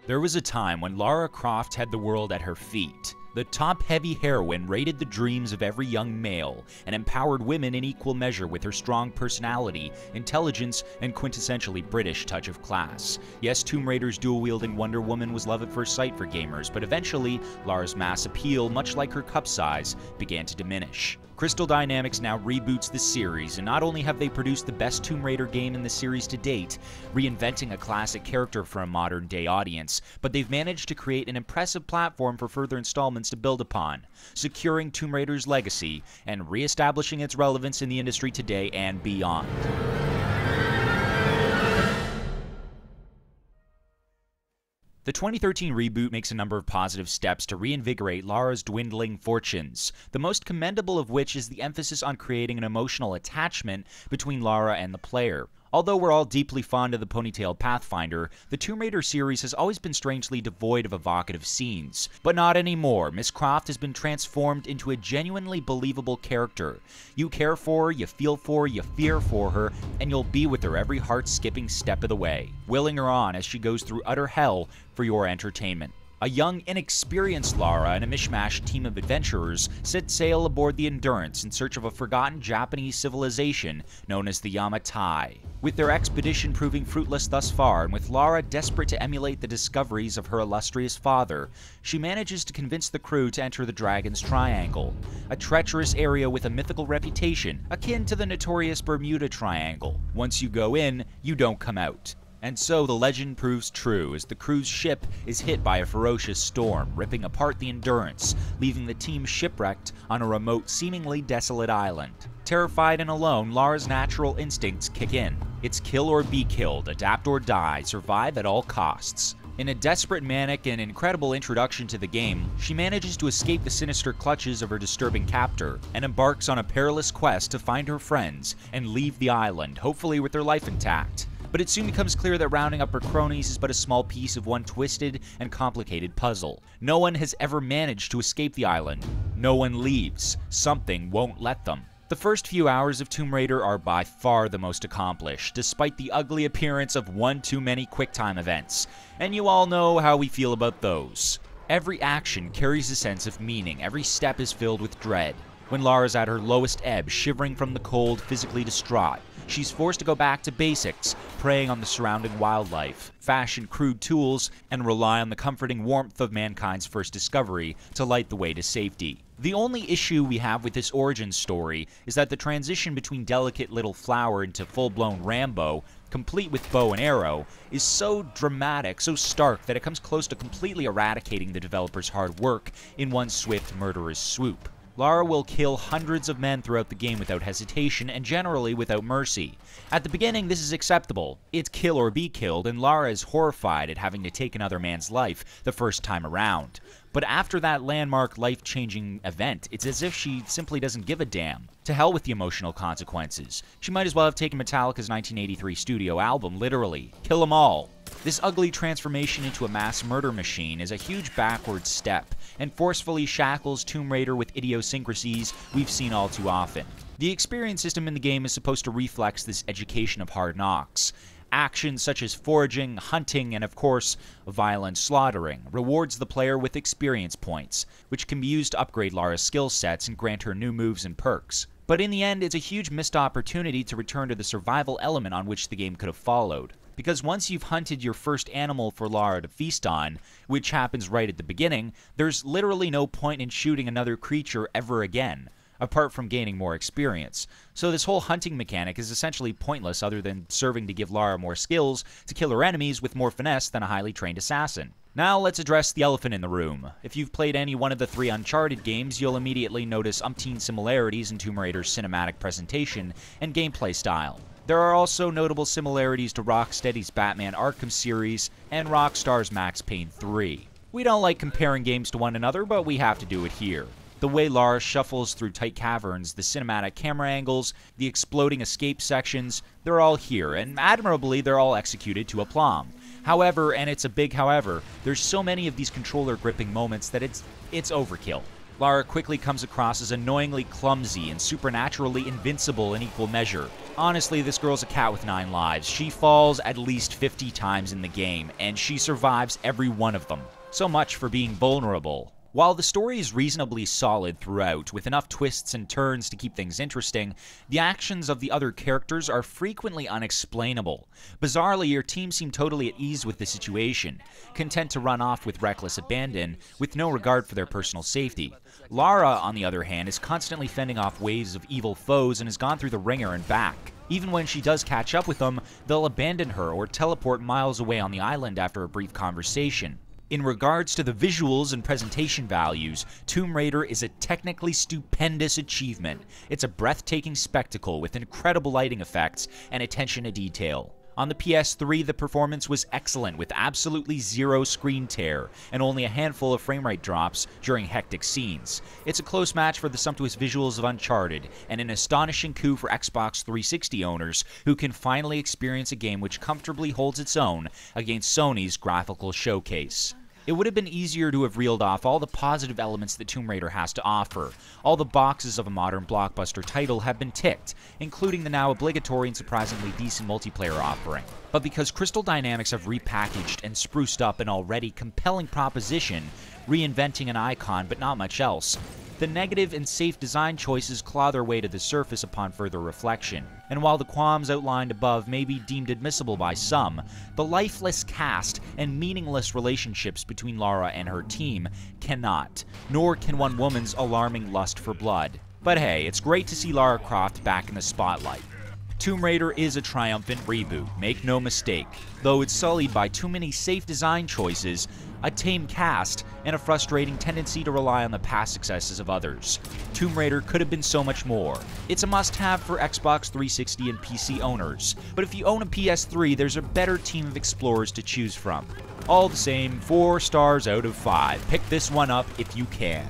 There was a time when Lara Croft had the world at her feet. The top-heavy heroine raided the dreams of every young male and empowered women in equal measure with her strong personality, intelligence, and quintessentially British touch of class. Yes, Tomb Raider's dual-wielding Wonder Woman was love at first sight for gamers, but eventually, Lara's mass appeal, much like her cup size, began to diminish. Crystal Dynamics now reboots the series, and not only have they produced the best Tomb Raider game in the series to date, reinventing a classic character for a modern-day audience, but they've managed to create an impressive platform for further installments to build upon, securing Tomb Raider's legacy and re-establishing its relevance in the industry today and beyond. The 2013 reboot makes a number of positive steps to reinvigorate Lara's dwindling fortunes, the most commendable of which is the emphasis on creating an emotional attachment between Lara and the player. Although we're all deeply fond of the ponytailed Pathfinder, the Tomb Raider series has always been strangely devoid of evocative scenes. But not anymore. Miss Croft has been transformed into a genuinely believable character. You care for her, you feel for her, you fear for her, and you'll be with her every heart-skipping step of the way, willing her on as she goes through utter hell for your entertainment. A young, inexperienced Lara and a mishmash team of adventurers set sail aboard the Endurance in search of a forgotten Japanese civilization known as the Yamatai. With their expedition proving fruitless thus far, and with Lara desperate to emulate the discoveries of her illustrious father, she manages to convince the crew to enter the Dragon's Triangle, a treacherous area with a mythical reputation, akin to the notorious Bermuda Triangle. Once you go in, you don't come out. And so the legend proves true as the crew's ship is hit by a ferocious storm, ripping apart the Endurance, leaving the team shipwrecked on a remote, seemingly desolate island. Terrified and alone, Lara's natural instincts kick in. It's kill or be killed, adapt or die, survive at all costs. In a desperate, manic, and incredible introduction to the game, she manages to escape the sinister clutches of her disturbing captor, and embarks on a perilous quest to find her friends and leave the island, hopefully with their life intact. But it soon becomes clear that rounding up her cronies is but a small piece of one twisted and complicated puzzle. No one has ever managed to escape the island. No one leaves. Something won't let them. The first few hours of Tomb Raider are by far the most accomplished, despite the ugly appearance of one too many QuickTime events. And you all know how we feel about those. Every action carries a sense of meaning. Every step is filled with dread. When Lara's at her lowest ebb, shivering from the cold, physically distraught, she's forced to go back to basics, preying on the surrounding wildlife, fashion crude tools, and rely on the comforting warmth of mankind's first discovery to light the way to safety. The only issue we have with this origin story is that the transition between delicate little flower into full-blown Rambo, complete with bow and arrow, is so dramatic, so stark, that it comes close to completely eradicating the developer's hard work in one swift, murderous swoop. Lara will kill hundreds of men throughout the game without hesitation and generally without mercy. At the beginning, this is acceptable. It's kill or be killed, and Lara is horrified at having to take another man's life the first time around. But after that landmark, life-changing event, it's as if she simply doesn't give a damn. To hell with the emotional consequences. She might as well have taken Metallica's 1983 studio album, literally. Kill 'em all. This ugly transformation into a mass murder machine is a huge backward step, and forcefully shackles Tomb Raider with idiosyncrasies we've seen all too often. The experience system in the game is supposed to reflex this education of hard knocks. Actions such as foraging, hunting, and of course, violent slaughtering rewards the player with experience points, which can be used to upgrade Lara's skill sets and grant her new moves and perks. But in the end, it's a huge missed opportunity to return to the survival element on which the game could have followed. Because once you've hunted your first animal for Lara to feast on, which happens right at the beginning, there's literally no point in shooting another creature ever again, apart from gaining more experience. So this whole hunting mechanic is essentially pointless other than serving to give Lara more skills to kill her enemies with more finesse than a highly trained assassin. Now let's address the elephant in the room. If you've played any one of the 3 Uncharted games, you'll immediately notice umpteen similarities in Tomb Raider's cinematic presentation and gameplay style. There are also notable similarities to Rocksteady's Batman Arkham series and Rockstar's Max Payne 3. We don't like comparing games to one another, but we have to do it here. The way Lara shuffles through tight caverns, the cinematic camera angles, the exploding escape sections, they're all here, and admirably they're all executed to aplomb. However, and it's a big however, there's so many of these controller gripping moments that it's overkill. Lara quickly comes across as annoyingly clumsy and supernaturally invincible in equal measure. Honestly, this girl's a cat with 9 lives. She falls at least 50 times in the game, and she survives every one of them. So much for being vulnerable. While the story is reasonably solid throughout, with enough twists and turns to keep things interesting, the actions of the other characters are frequently unexplainable. Bizarrely, your team seem totally at ease with the situation, content to run off with reckless abandon, with no regard for their personal safety. Lara, on the other hand, is constantly fending off waves of evil foes and has gone through the ringer and back. Even when she does catch up with them, they'll abandon her or teleport miles away on the island after a brief conversation. In regards to the visuals and presentation values, Tomb Raider is a technically stupendous achievement. It's a breathtaking spectacle with incredible lighting effects and attention to detail. On the PS3, the performance was excellent with absolutely zero screen tear and only a handful of frame rate drops during hectic scenes. It's a close match for the sumptuous visuals of Uncharted and an astonishing coup for Xbox 360 owners who can finally experience a game which comfortably holds its own against Sony's graphical showcase. It would have been easier to have reeled off all the positive elements that Tomb Raider has to offer. All the boxes of a modern blockbuster title have been ticked, including the now obligatory and surprisingly decent multiplayer offering. But because Crystal Dynamics have repackaged and spruced up an already compelling proposition, reinventing an icon but not much else, the negative and safe design choices claw their way to the surface upon further reflection. And while the qualms outlined above may be deemed admissible by some, the lifeless cast and meaningless relationships between Lara and her team cannot, nor can one woman's alarming lust for blood. But hey, it's great to see Lara Croft back in the spotlight. Tomb Raider is a triumphant reboot, make no mistake, though it's sullied by too many safe design choices, a tame cast, and a frustrating tendency to rely on the past successes of others. Tomb Raider could have been so much more. It's a must-have for Xbox 360 and PC owners, but if you own a PS3, there's a better team of explorers to choose from. All the same, 4 stars out of 5. Pick this one up if you can.